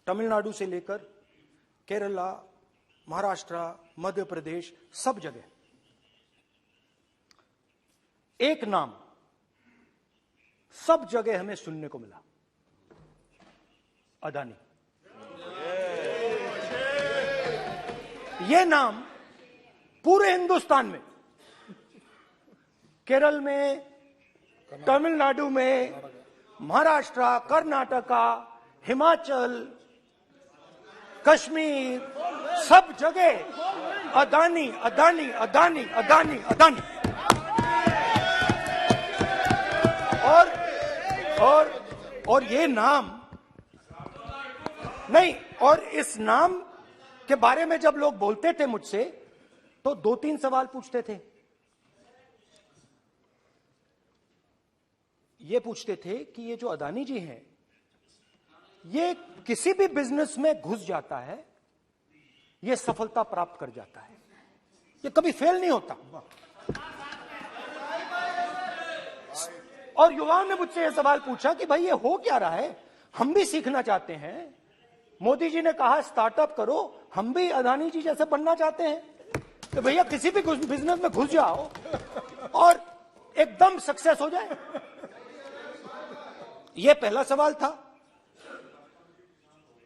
तमिलनाडु से लेकर केरला, महाराष्ट्र, मध्य प्रदेश, सब जगह एक नाम सब जगह हमें सुनने को मिला, अदानी। यह नाम पूरे हिंदुस्तान में, केरल में, तमिलनाडु में, महाराष्ट्र, कर्नाटका, हिमाचल, कश्मीर, सब जगह अदानी अदानी अदानी अदानी अदानी। और ये नाम नहीं, और इस नाम के बारे में जब लोग बोलते थे मुझसे तो 2-3 सवाल पूछते थे। ये पूछते थे कि ये जो अदानी जी हैं, ये किसी भी बिजनेस में घुस जाता है, ये सफलता प्राप्त कर जाता है, ये कभी फेल नहीं होता। और युवाओं ने मुझसे यह सवाल पूछा कि भाई ये हो क्या रहा है, हम भी सीखना चाहते हैं। मोदी जी ने कहा स्टार्टअप करो, हम भी अदानी जी जैसे बनना चाहते हैं। तो भैया किसी भी बिजनेस में घुस जाओ और एकदम सक्सेस हो जाए। यह पहला सवाल था।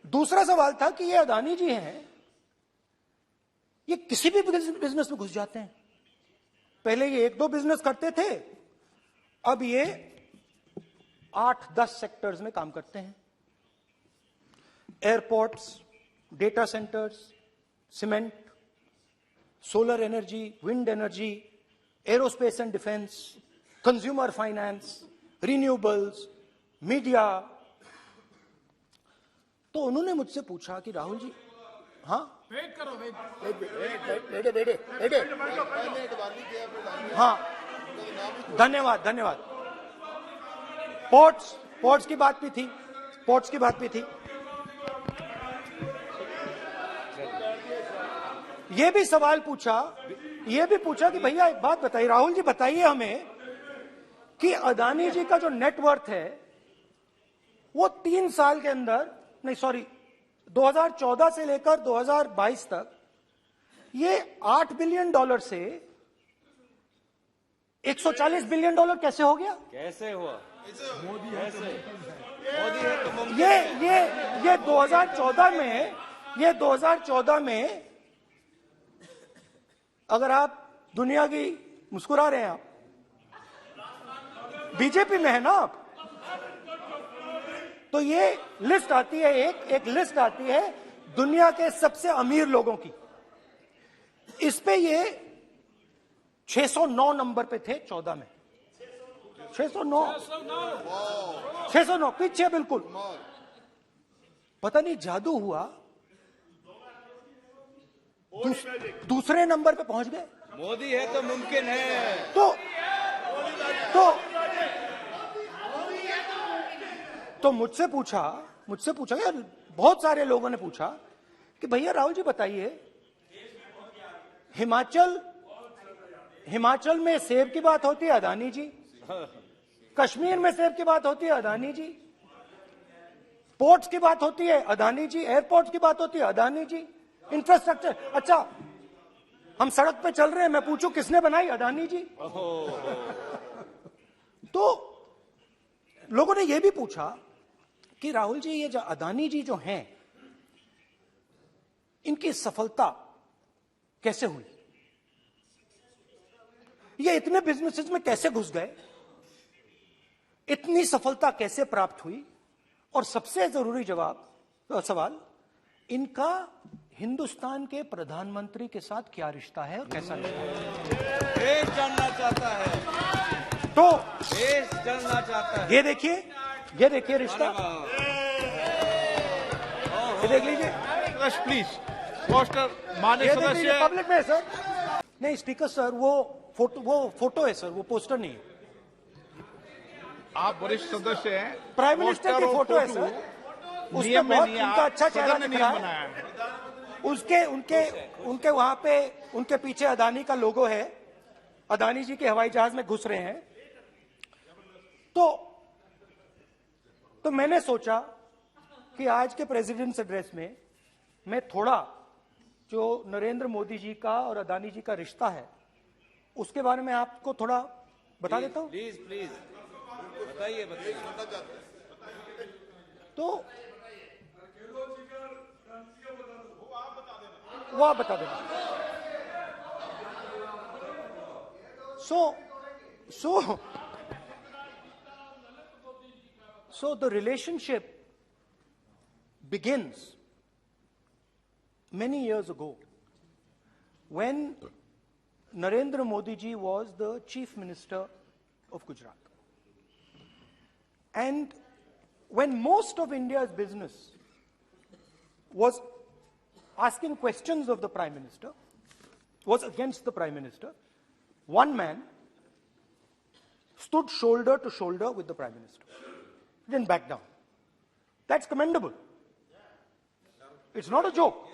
दूसरा सवाल था कि ये अदानी जी हैं, ये किसी भी बिजनेस में घुस जाते हैं। पहले ये 1-2 बिजनेस करते थे, अब ये 8-10 सेक्टर्स में काम करते हैं। Airports, data centres, cement, solar energy, wind energy, aerospace and defence, consumer finance, renewables, media. तो उन्होंने मुझसे पूछा कि राहुल जी, हाँ वेट करो, हाँ, धन्यवाद। पोर्ट्स की बात भी थी। ये भी सवाल पूछा, कि भैया एक बात बताइए, राहुल जी बताइए हमें कि अदानी जी का जो नेटवर्थ है वो 3 साल के अंदर, नहीं सॉरी, 2014 से लेकर 2022 तक ये $8 बिलियन से $140 बिलियन कैसे हो गया? कैसे हुआ? मोदी है तो मुमकिन। ये 2014 में अगर आप दुनिया की, मुस्कुरा रहे हैं आप, बीजेपी में है ना आप, तो ये लिस्ट आती है, एक लिस्ट आती है दुनिया के सबसे अमीर लोगों की। इस पे ये 609 नंबर पे थे 14 में। 609 पीछे बिल्कुल। पता नहीं जादू हुआ, दूसरे नंबर पे पहुंच गए। मोदी है तो मुमकिन है। तो मुझसे पूछा यार, बहुत सारे लोगों ने पूछा कि भैया राहुल जी बताइए, हिमाचल में सेब की बात होती है, अदानी जी। कश्मीर में सेब की बात होती है, अदानी जी। पोर्ट्स की बात होती है, अदानी जी। एयरपोर्ट्स की बात होती है, अदानी जी। इंफ्रास्ट्रक्चर, अच्छा हम सड़क पे चल रहे हैं, मैं पूछूं किसने बनाई, अदानी जी। तो लोगों ने यह भी पूछा कि राहुल जी ये जो अदानी जी जो हैं, इनकी सफलता कैसे हुई, ये इतने बिजनेसेस में कैसे घुस गए, इतनी सफलता कैसे प्राप्त हुई, और सबसे जरूरी सवाल, इनका हिंदुस्तान के प्रधानमंत्री के साथ क्या रिश्ता है और कैसा रिश्ता है, देश जानना चाहता है। तो देश जानना चाहता है। ये देखिए रिश्ता, ये देख लीजिए। प्लीज पोस्टर माननीय सदस्य पब्लिक में है सर, नहीं स्पीकर सर, वो फोटो है सर, वो पोस्टर नहीं है। आप वरिष्ठ सदस्य हैं, प्राइम मिनिस्टर की फोटो है सर, उसमें बहुत उनका अच्छा चेहरा दिख रहा है। उनके वहां पे उनके पीछे अदानी का लोगो है, अदानी जी के हवाई जहाज में घुस रहे हैं। तो मैंने सोचा कि आज के प्रेसिडेंट्स एड्रेस में मैं थोड़ा जो नरेंद्र मोदी जी का और अदानी जी का रिश्ता है उसके बारे में आपको थोड़ा बता देता हूं। प्लीज प्लीज बताइए बताइए। तो वो आप बता देना। So the relationship begins many years ago when Narendra Modi ji was the Chief Minister of Gujarat. And when most of India's business was asking questions of the Prime Minister, was against the Prime Minister, one man stood shoulder to shoulder with the Prime Minister. He didn't back down. That's commendable. It's not a joke.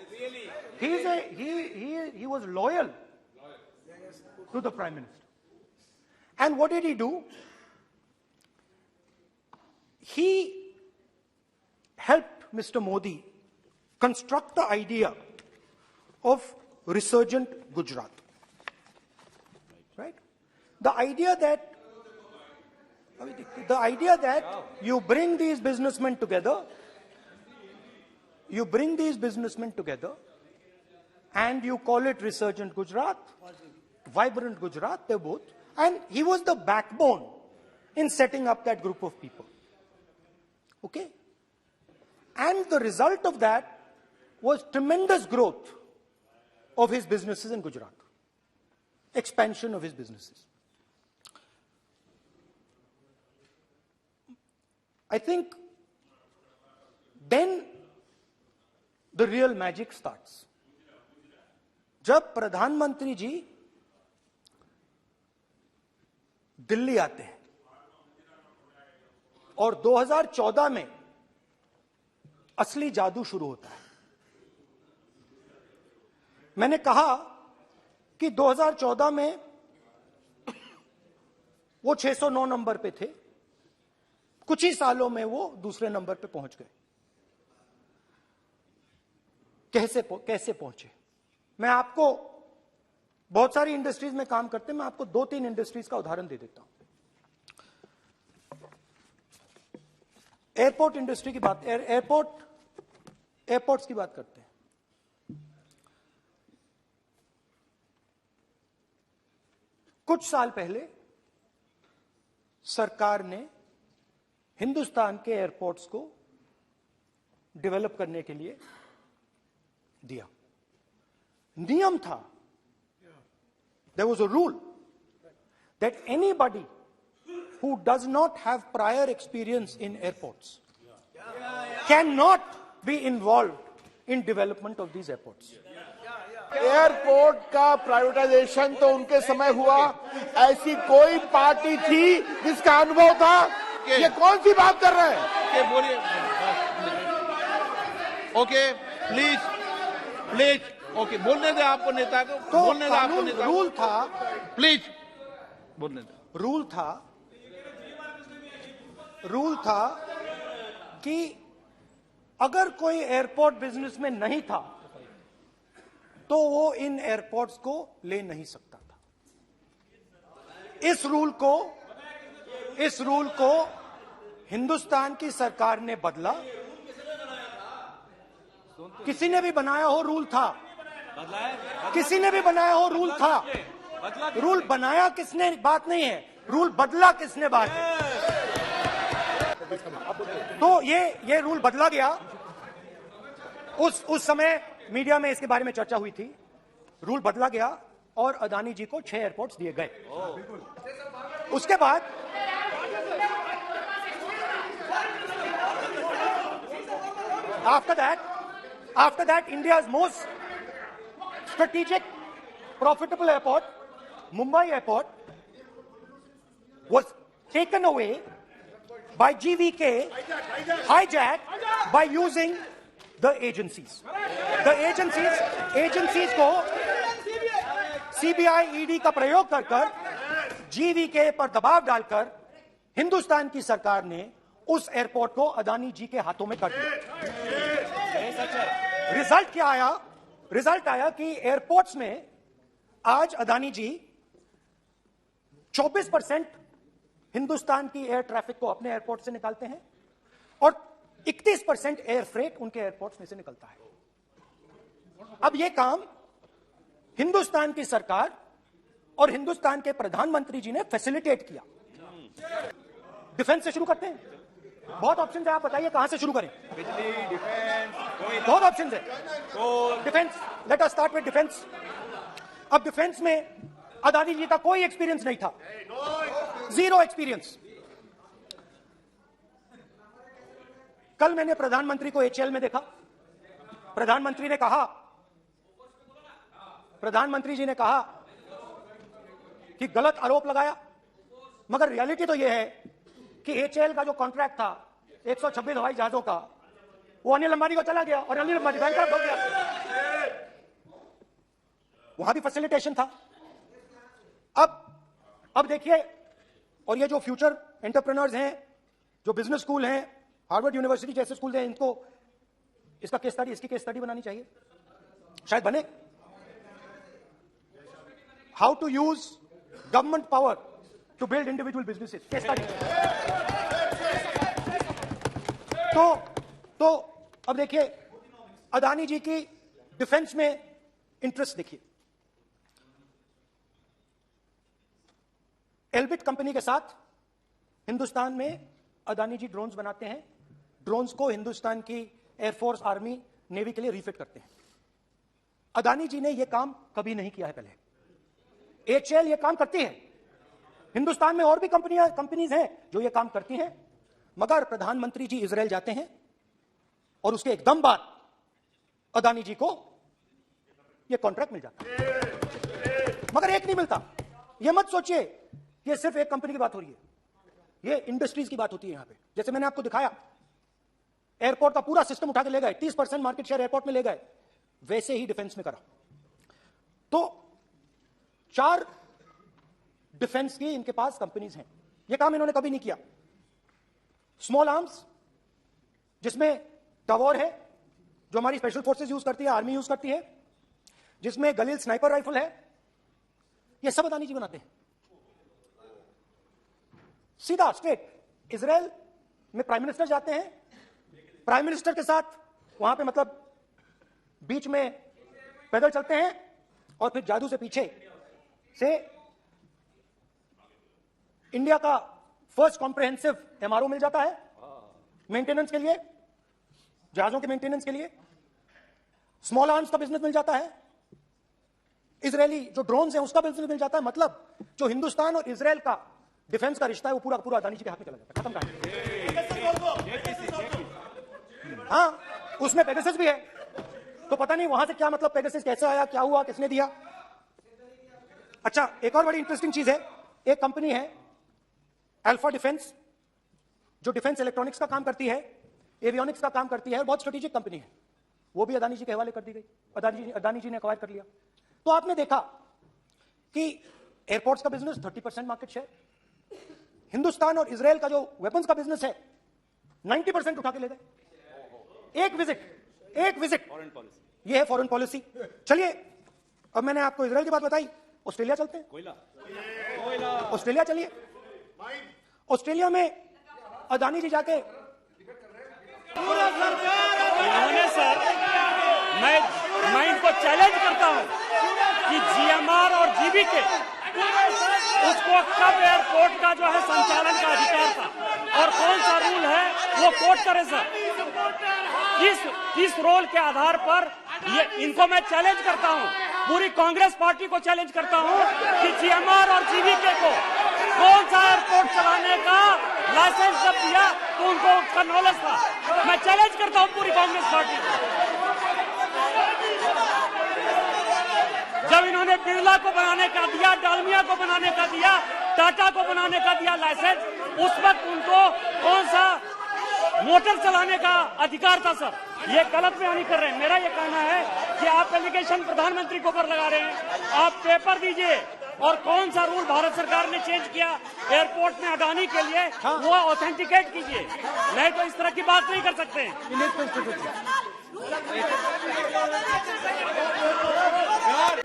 He was loyal to the Prime Minister. And what did he do? He helped Mr. Modi construct the idea of resurgent Gujarat. Right? The idea that you bring these businessmen together, and you call it resurgent Gujarat, vibrant Gujarat, they're both. And he was the backbone in setting up that group of people. Okay? And the result of that was tremendous growth of his businesses in Gujarat. Expansion of his businesses. I think then the real magic starts. जब प्रधानमंत्री जी दिल्ली आते हैं और 2014 में असली जादू शुरू होता है। मैंने कहा कि 2014 में वो 609 नंबर पे थे, कुछ ही सालों में वो दूसरे नंबर पे पहुंच गए। कैसे पहुंचे? मैं आपको, बहुत सारी इंडस्ट्रीज में काम करते हैं, मैं आपको 2-3 इंडस्ट्रीज का उदाहरण दे देता हूं। एयरपोर्ट इंडस्ट्री की बात, एयरपोर्ट्स की बात करते हैं। कुछ साल पहले सरकार ने हिंदुस्तान के एयरपोर्ट्स को डेवलप करने के लिए दिया। नियम था, there was a rule that anybody who does not have prior experience in airports cannot be involved in development of these airports. Airport का प्राइवेटाइजेशन तो उनके समय हुआ, ऐसी कोई पार्टी थी जिसका अनुभव था? ये कौन सी बात कर रहे हैं? बोलिए। ओके प्लीज प्लीज, ओके बोलने दे आपको नेता को, तो बोलने दे आपको नेता को। रूल था, प्लीज बोलने दे। रूल था कि अगर कोई एयरपोर्ट बिजनेस में नहीं था तो वो इन एयरपोर्ट्स को ले नहीं सकता था। इस रूल को हिंदुस्तान की सरकार ने बदला। किसी ने भी बनाया हो रूल था, किसी ने भी बनाया हो रूल था। रूल बनाया किसने बात नहीं है, रूल बदला किसने बात है। तो ये रूल बदला गया। उस समय मीडिया में इसके बारे में चर्चा हुई थी। रूल बदला गया और अदानी जी को 6 एयरपोर्ट्स दिए गए। उसके बाद after that India's most strategic profitable airport, Mumbai Airport, was taken away by GVK, hijacked by using the agencies. The agencies को CBI, ED का प्रयोग कर GVK पर दबाव डालकर हिंदुस्तान की सरकार ने उस एयरपोर्ट को अदानी जी के हाथों में कर दिया। रिजल्ट क्या आया? रिजल्ट आया कि एयरपोर्ट्स में आज अदानी जी 24% हिंदुस्तान की एयर ट्रैफिक को अपने एयरपोर्ट से निकालते हैं और 31% एयर फ्रेट उनके एयरपोर्ट्स में से निकलता है। अब यह काम हिंदुस्तान की सरकार और हिंदुस्तान के प्रधानमंत्री जी ने फैसिलिटेट किया। डिफेंस से शुरू करते हैं, बहुत ऑप्शन है, आप बताइए कहां से शुरू करें? बिजली, डिफेंस, बहुत ऑप्शन है। Defence, let us start with defence. अब डिफेंस में अदानी जी का कोई एक्सपीरियंस नहीं था, जीरो एक्सपीरियंस। कल मैंने प्रधानमंत्री को एचएएल में देखा। प्रधानमंत्री जी ने कहा कि गलत आरोप लगाया, मगर रियलिटी तो यह है कि एचएएल का जो कॉन्ट्रैक्ट था 126 हवाई जहाजों का, वो अनिल अंबानी को चला गया और अनिल अंबानी बैंकरप्ट हो गया। वहां भी फैसिलिटेशन था। अब देखिए, और ये जो फ्यूचर एंटरप्रेन्योर्स हैं, जो बिजनेस स्कूल हैं, हार्वर्ड यूनिवर्सिटी जैसे स्कूल हैं, इनको इसका केस स्टडी, इसकी केस स्टडी बनानी चाहिए, शायद बने। How to use government power to build individual businesses, case study. तो अब देखिए, अदानी जी की डिफेंस में इंटरेस्ट देखिए। एल्बिट कंपनी के साथ हिंदुस्तान में अदानी जी ड्रोन्स बनाते हैं। ड्रोन्स को हिंदुस्तान की एयरफोर्स, आर्मी, नेवी के लिए रिफिट करते हैं। अदानी जी ने यह काम कभी नहीं किया है पहले। एचएएल यह काम करती है। हिंदुस्तान में और भी कंपनीज हैं जो यह काम करती हैं, मगर प्रधानमंत्री जी इजराइल जाते हैं और उसके एकदम बाद अदानी जी को यह कॉन्ट्रैक्ट मिल जाता है, मगर एक नहीं मिलता। यह मत सोचिए कि सिर्फ एक कंपनी की बात हो रही है, यह इंडस्ट्रीज की बात होती है। यहां पे जैसे मैंने आपको दिखाया, एयरपोर्ट का पूरा सिस्टम उठा के ले गए, 30% मार्केट शेयर एयरपोर्ट में ले गए, वैसे ही डिफेंस में करा। तो 4 डिफेंस की इनके पास कंपनीज हैं। यह काम इन्होंने कभी नहीं किया। स्मॉल आर्म्स, जिसमें टवॉर है जो हमारी स्पेशल फोर्सेस यूज करती है, आर्मी यूज करती है, जिसमें गलील स्नाइपर राइफल है, यह सब अदानी जी बनाते हैं। सीधा स्ट्रेट इजराइल में प्राइम मिनिस्टर जाते हैं, प्राइम मिनिस्टर के साथ वहां पे मतलब बीच में पैदल चलते हैं और फिर जादू से पीछे से इंडिया का फर्स्ट कॉम्प्रिहेंसिव एमआरओ मिल जाता है मेंटेनेंस के लिए, जहाजों के मेंटेनेंस के लिए। स्मॉल आर्म्स का बिजनेस मिल जाता है, इजरायली जो ड्रोन्स हैं उसका बिजनेस मिल जाता है। मतलब जो हिंदुस्तान और इजराइल का डिफेंस का रिश्ता है वो पूरा पूरा अदानी जी के हाथ में चला जाता है, खत्म कहानी। हाँ, उसमें पेगासस भी है, तो पता नहीं वहां से क्या मतलब, पेगासस कैसे आया, क्या हुआ, किसने दिया। अच्छा, एक और बड़ी इंटरेस्टिंग चीज है, एक कंपनी है अल्फा डिफेंस, जो डिफेंस इलेक्ट्रॉनिक्स का काम करती है, एवियोनिक्स का काम करती है, और बहुत स्ट्रेटेजिक कंपनी है। वो भी अदानी जी के हवाले कर दी गई, अदानी जी ने एक्वायर कर लिया। तो आपने देखा कि एयरपोर्ट्स का बिजनेस 30% मार्केट शेयर, हिंदुस्तान और इजराइल का जो वेपन्स का बिजनेस है 90% उठा के ले गए। एक विजिट, फॉरेन पॉलिसी, ये है फॉरेन पॉलिसी। चलिए, अब मैंने आपको इजराइल की बात बताई, ऑस्ट्रेलिया चलते हैं। कोयला, ऑस्ट्रेलिया चलिए। ऑस्ट्रेलिया में अदानी जी जाके इन्होंने सर, मैं इनको चैलेंज करता हूं कि जीएमआर और जीवीके उसको कब एयरपोर्ट का जो है संचालन का अधिकार था और कौन सा रूल है वो कोट करे सर। किस रोल के आधार पर ये, इनको मैं चैलेंज करता हूं, पूरी कांग्रेस पार्टी को चैलेंज करता हूं कि जीएमआर और जीवीके को कौन सा एयरपोर्ट चलाने का लाइसेंस जब दिया तो उनको उसका नॉलेज था। मैं चैलेंज करता हूं पूरी कांग्रेस पार्टी को। जब इन्होंने बिरला को बनाने का दिया, डालमिया को बनाने का दिया, टाटा को बनाने का दिया लाइसेंस, उस वक्त उनको कौन सा मोटर चलाने का अधिकार था सर? ये गलत बयानी कर रहे हैं। मेरा ये कहना है कि आप एलिगेशन प्रधानमंत्री के ऊपर लगा रहे हैं। आप पेपर दीजिए और कौन सा रूल भारत सरकार ने चेंज किया एयरपोर्ट में अडानी के लिए, वो ऑथेंटिकेट कीजिए, नहीं तो इस तरह की बात नहीं कर सकते हैं।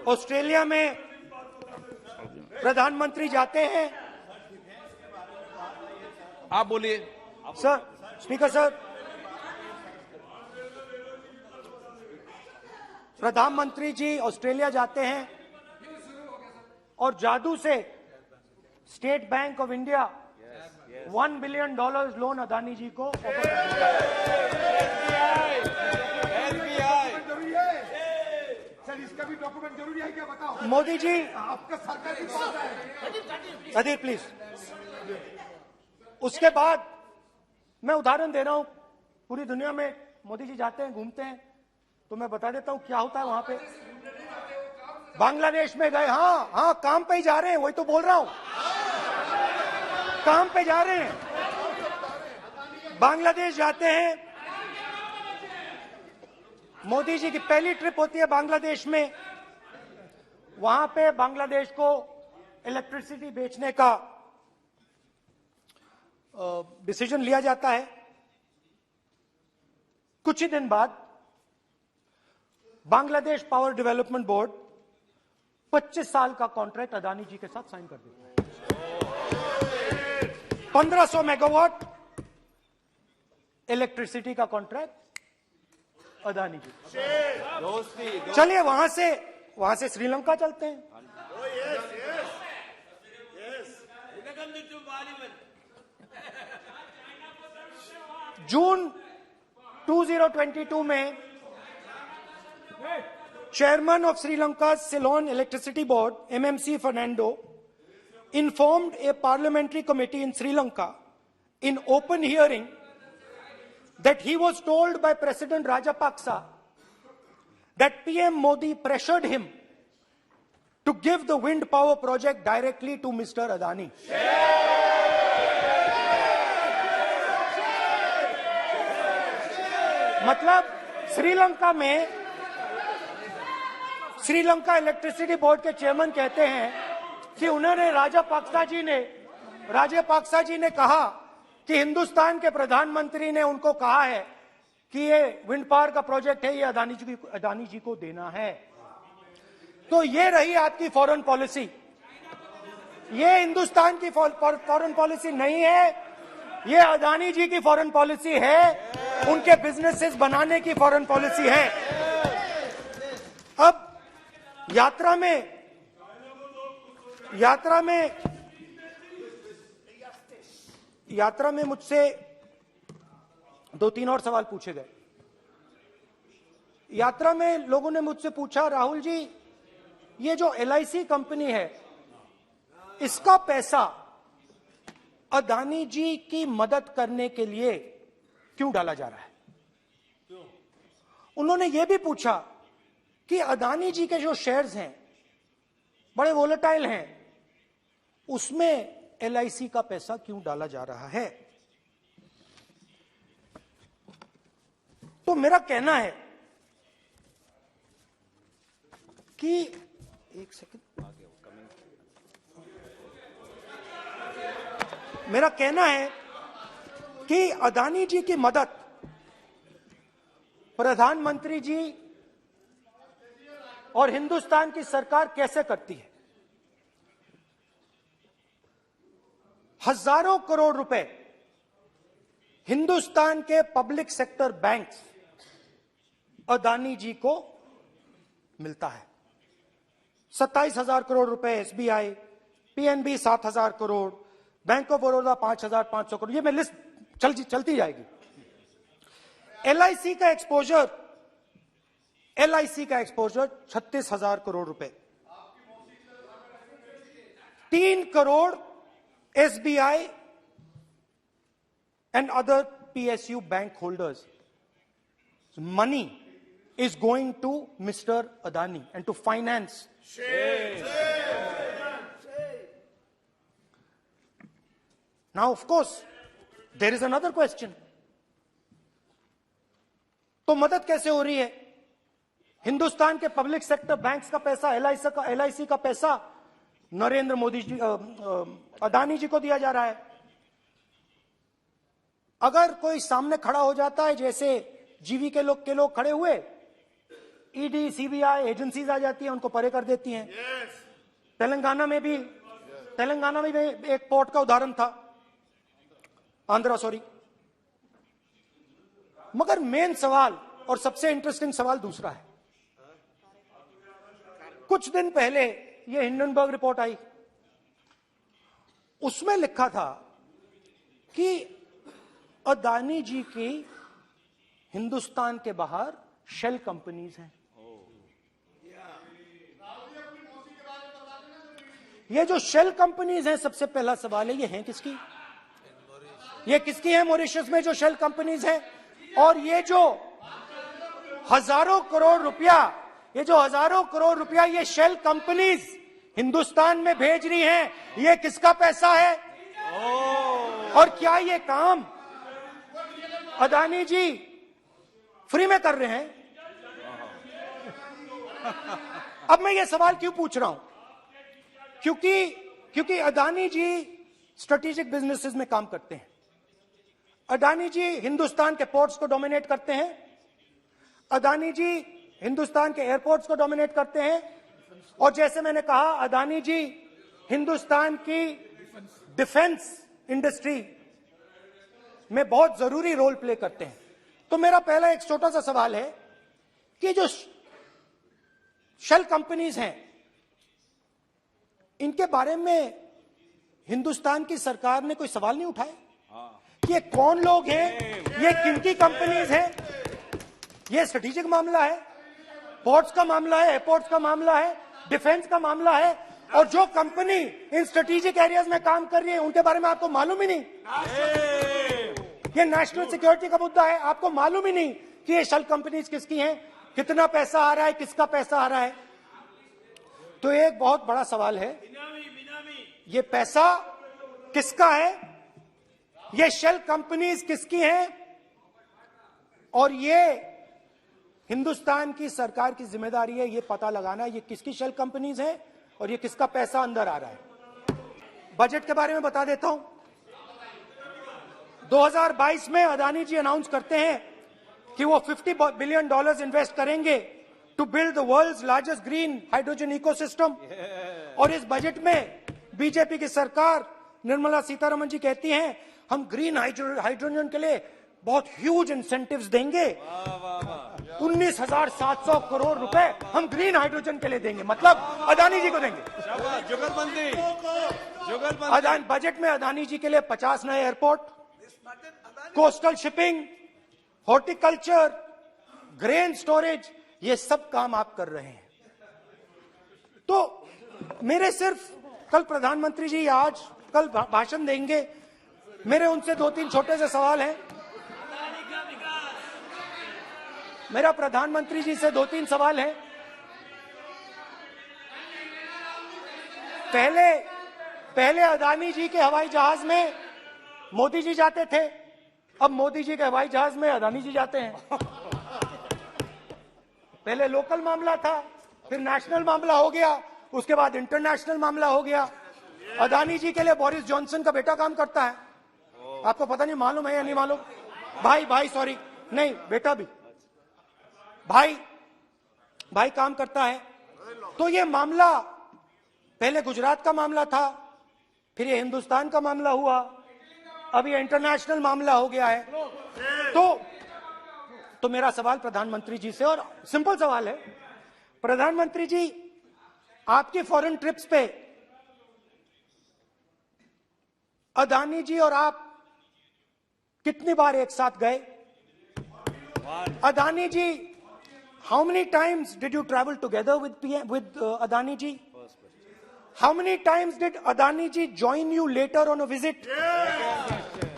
ऑस्ट्रेलिया में प्रधानमंत्री जाते हैं। आप बोलिए। सर, स्पीकर सर, प्रधानमंत्री जी ऑस्ट्रेलिया जाते हैं और जादू से State Bank of India $1 billion loan Adani ji को ऑफर कर देता है। सर इसका भी डॉक्यूमेंट जरूरी है क्या, बताओ। मोदी जी, आपका सरकार की पास है। अधीर प्लीज। उसके बाद मैं उदाहरण दे रहा हूं, पूरी दुनिया में मोदी जी जाते हैं, घूमते हैं, तो मैं बता देता हूं क्या होता है वहां पे। बांग्लादेश में गए, हाँ काम पे ही जा रहे हैं, वही तो बोल रहा हूं, काम पे जा रहे हैं। बांग्लादेश जाते हैं, मोदी जी की पहली ट्रिप होती है बांग्लादेश में। वहां पे बांग्लादेश को इलेक्ट्रिसिटी बेचने का डिसीजन लिया जाता है। कुछ ही दिन बाद बांग्लादेश पावर डेवलपमेंट बोर्ड 25 साल का कॉन्ट्रैक्ट अदानी जी के साथ साइन कर देता है। 1500 मेगावाट इलेक्ट्रिसिटी का कॉन्ट्रैक्ट अदानी जी। चलिए वहां से श्रीलंका चलते हैं। जून 2022 में Chairman of Sri Lanka's Ceylon Electricity Board, MMC Fernando, informed a parliamentary committee in Sri Lanka in open hearing that he was told by President Rajapaksa that PM Modi pressured him to give the wind power project directly to Mr. Adani. मतलब Sri Lanka electricity board के chairman कहते हैं कि उन्होंने राजापाक्सा जी ने कहा कि हिंदुस्तान के प्रधानमंत्री ने उनको कहा है कि ये विंड पावर का प्रोजेक्ट है, ये अदानी जी को देना है। तो ये रही आपकी फॉरेन पॉलिसी। ये हिंदुस्तान की फॉरेन पॉलिसी नहीं है, ये अदानी जी की फॉरेन पॉलिसी है, उनके बिजनेसेस बनाने की फॉरेन पॉलिसी है। अब यात्रा में मुझसे 2-3 और सवाल पूछे गए। यात्रा में लोगों ने मुझसे पूछा, राहुल जी ये जो LIC कंपनी है इसका पैसा अदानी जी की मदद करने के लिए क्यों डाला जा रहा है? उन्होंने यह भी पूछा कि अदानी जी के जो शेयर्स हैं बड़े वोलेटाइल हैं, उसमें LIC का पैसा क्यों डाला जा रहा है? तो मेरा कहना है कि एक सेकंड, मेरा कहना है कि अदानी जी की मदद प्रधानमंत्री जी और हिंदुस्तान की सरकार कैसे करती है। हजारों करोड़ रुपए हिंदुस्तान के public sector banks Adani ji को मिलता है। 27,000 करोड़ रुपए SBI, PNB 7,000 crore, bank of Baroda 5,500 crore, ये मैं लिस्ट चलती जाएगी। LIC का एक्सपोजर 36,000 करोड़ रुपए, 3 crore SBI and other PSU bank holders. Money is going to Mr. Adani and to finance. Now, of course, there is another question. तो मदद कैसे हो रही है? हिंदुस्तान के पब्लिक सेक्टर बैंक्स का पैसा, LIC का पैसा नरेंद्र मोदी जी अदानी जी को दिया जा रहा है। अगर कोई सामने खड़ा हो जाता है, जैसे जीवी के लोग खड़े हुए, ईडी सीबीआई एजेंसीज आ जाती हैं, उनको परे कर देती हैं। तेलंगाना में भी एक पोर्ट का उदाहरण था, आंध्रा सॉरी। मगर मेन सवाल और सबसे इंटरेस्टिंग सवाल दूसरा है। कुछ दिन पहले ये हिंडनबर्ग रिपोर्ट आई, उसमें लिखा था कि अदानी जी की हिंदुस्तान के बाहर शेल कंपनीज हैं। ये जो शेल कंपनीज हैं, सबसे पहला सवाल है, ये हैं किसकी? ये किसकी है मॉरिशस में जो शेल कंपनीज हैं? और ये जो हजारों करोड़ रुपया ये शेल कंपनीज हिंदुस्तान में भेज रही हैं, ये किसका पैसा है? और क्या ये काम अदानी जी फ्री में कर रहे हैं? अब मैं ये सवाल क्यों पूछ रहा हूं? क्योंकि अदानी जी स्ट्रेटेजिक बिजनेसेस में काम करते हैं। अदानी जी हिंदुस्तान के पोर्ट्स को डोमिनेट करते हैं। अदानी जी हिंदुस्तान के एयरपोर्ट्स को डोमिनेट करते हैं। और जैसे मैंने कहा, अदानी जी हिंदुस्तान की डिफेंस इंडस्ट्री में बहुत जरूरी रोल प्ले करते हैं। तो मेरा पहला एक छोटा सा सवाल है कि जो शेल कंपनीज हैं, इनके बारे में हिंदुस्तान की सरकार ने कोई सवाल नहीं उठाया कि ये कौन लोग हैं, ये किनकी कंपनीज हैं? ये स्ट्रेटेजिक मामला है, पोर्ट्स का मामला है, एयरपोर्ट्स का मामला है, डिफेंस का मामला है, और जो कंपनी इन स्ट्रेटेजिक एरियाज में काम कर रही है उनके बारे में आपको मालूम ही नहीं। ये नेशनल सिक्योरिटी का मुद्दा है, आपको मालूम ही नहीं कि ये शेल कंपनीज किसकी हैं, कितना पैसा आ रहा है, किसका पैसा आ रहा है। तो एक बहुत बड़ा सवाल है, ये पैसा किसका है, ये शेल कंपनीज किसकी हैं, और ये हिंदुस्तान की सरकार की जिम्मेदारी है ये पता लगाना ये किसकी शेल कंपनीज हैं और ये किसका पैसा अंदर आ रहा है। बजट के बारे में बता देता हूं। 2022 में अदानी जी अनाउंस करते हैं कि वो $50 बिलियन इन्वेस्ट करेंगे to build the world's largest green hydrogen ecosystem. और इस बजट में बीजेपी की सरकार निर्मला सीतारमण जी कहती हैं हम ग्रीन हाइड्रोजन के लिए बहुत ह्यूज इंसेंटिव्स देंगे, 19,700 करोड़ रुपए हम ग्रीन हाइड्रोजन के लिए देंगे, मतलब अदानी जी को देंगे। जुगलबंदी बजट में अदानी जी के लिए 50 नए airport, coastal shipping, horticulture, grain storage, ये सब काम आप कर रहे हैं। तो मेरे सिर्फ कल प्रधानमंत्री जी कल भाषण देंगे, मेरे उनसे 2-3 छोटे से सवाल हैं। मेरा प्रधानमंत्री जी से 2-3 सवाल हैं। पहले अदानी जी के हवाई जहाज में मोदी जी जाते थे, अब मोदी जी के हवाई जहाज में अदानी जी जाते हैं। पहले लोकल मामला था, फिर नेशनल मामला हो गया, उसके बाद इंटरनेशनल मामला हो गया। अदानी जी के लिए बोरिस जॉनसन का बेटा काम करता है, आपको पता नहीं मालूम है या नहीं मालूम? भाई सॉरी, नहीं बेटा भी, भाई काम करता है। तो ये मामला पहले गुजरात का मामला था, फिर ये हिंदुस्तान का मामला हुआ, अब ये इंटरनेशनल मामला हो गया है। तो मेरा सवाल प्रधानमंत्री जी से, और सिंपल सवाल है, प्रधानमंत्री जी आपकी फॉरेन ट्रिप्स पे अदानी जी और आप कितनी बार एक साथ गए? Adani ji, how many times did you travel together with Adani ji? How many times did Adani ji join you later on a visit?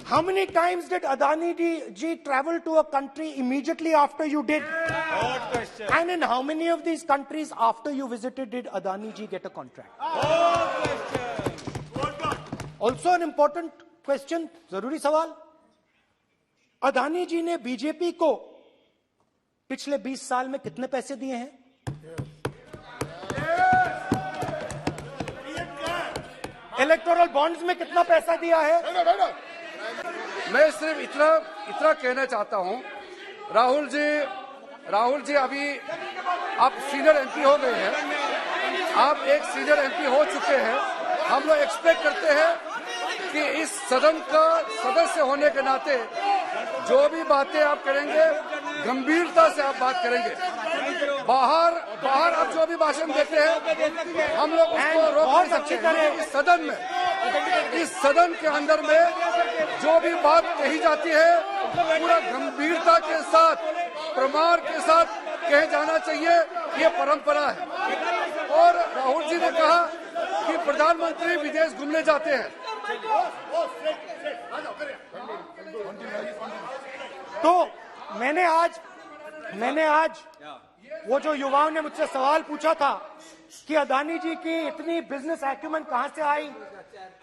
How many times did Adani ji travel to a country immediately after you did? Good question. And in how many of these countries after you visited did Adani ji get a contract? Good question. Also an important question, जरूरी सवाल, अदानी जी ने BJP को पिछले 20 साल में कितने पैसे दिए हैं? इलेक्टोरल बॉन्ड्स में कितना पैसा दिया है? मैं सिर्फ इतना कहना चाहता हूं, राहुल जी अभी आप सीनियर एमपी हो गए हैं, आप एक सीनियर एमपी हो चुके हैं। हम लोग एक्सपेक्ट करते हैं कि इस सदन का सदस्य होने के नाते जो भी बातें आप करेंगे गंभीरता से आप बात करेंगे। बाहर आप जो भी भाषण देते हैं हम लोग उसको रोक नहीं सकते। इस सदन के अंदर में जो भी बात कही जाती है पूरा गंभीरता के साथ, प्रमाण के साथ कहे जाना चाहिए, ये परंपरा है। और राहुल जी ने कहा कि प्रधानमंत्री विदेश घूमने जाते हैं। तो मैंने आज वो जो युवाओं ने मुझसे सवाल पूछा था कि अदानी जी की इतनी बिजनेस एक्यूमेंट कहां से आई,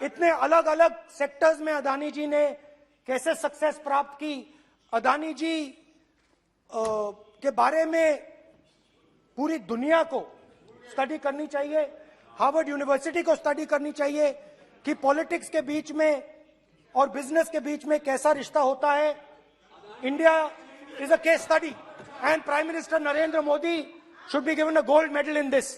इतने अलग अलग सेक्टर्स में अदानी जी ने कैसे सक्सेस प्राप्त की, अदानी जी के बारे में पूरी दुनिया को स्टडी करनी चाहिए, हार्वर्ड यूनिवर्सिटी को स्टडी करनी चाहिए कि पॉलिटिक्स के बीच में और बिजनेस के बीच में कैसा रिश्ता होता है। India is a case study and prime minister Narendra Modi should be given a gold medal in this.